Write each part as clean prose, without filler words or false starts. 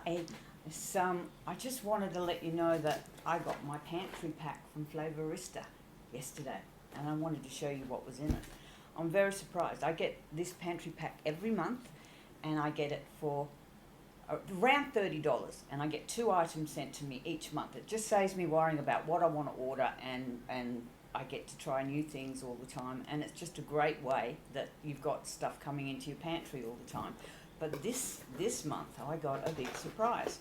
I just wanted to let you know that I got my pantry pack from Flavourista yesterday, and I wanted to show you what was in it. I'm very surprised. I get this pantry pack every month, and I get it for around $30, and I get 2 items sent to me each month. It just saves me worrying about what I want to order, and I get to try new things all the time, and it's just a great way that you've got stuff coming into your pantry all the time. But this month I got a big surprise.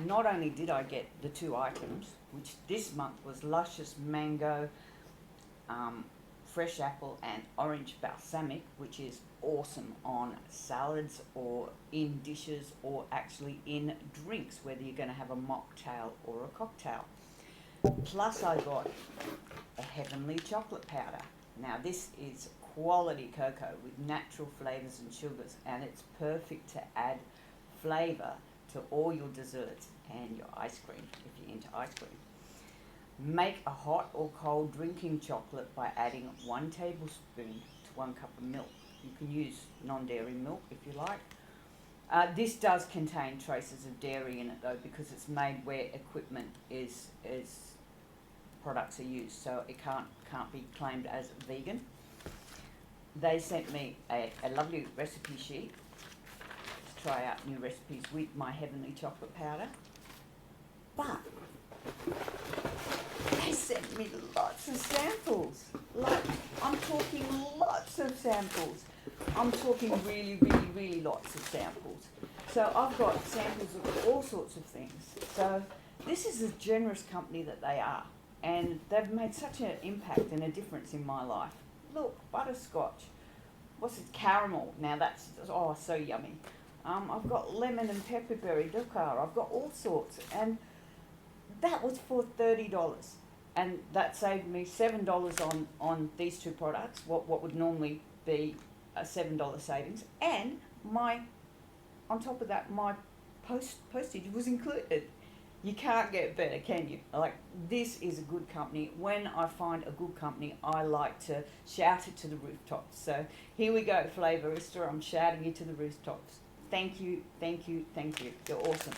Not only did I get the 2 items, which this month was luscious mango, fresh apple and orange balsamic, which is awesome on salads or in dishes or actually in drinks, whether you're going to have a mocktail or a cocktail. Plus I got a heavenly chocolate powder. Now this is quality cocoa with natural flavours and sugars, and it's perfect to add flavour to all your desserts and your ice cream if you're into ice cream. Make a hot or cold drinking chocolate by adding 1 tablespoon to 1 cup of milk. You can use non-dairy milk if you like. This does contain traces of dairy in it though, because it's made where equipment is products are used, so it can't be claimed as vegan. They sent me a lovely recipe sheet to try out new recipes with my heavenly chocolate powder, but they sent me lots of samples. Like, I'm talking lots of samples. I'm talking really lots of samples. So I've got samples of all sorts of things. So this is a generous company that they are, and they've made such an impact and a difference in my life. Look, butterscotch. What's it? Caramel. Now that's, oh, so yummy. I've got lemon and pepperberry dukkha. I've got all sorts, and that was for $30, and that saved me $7 on these 2 products. What would normally be a $7 savings, and on top of that, my postage was included. You can't get better, can you? Like, this is a good company. When I find a good company, I like to shout it to the rooftops. So here we go, Flavourista. I'm shouting it to the rooftops. Thank you. You're awesome.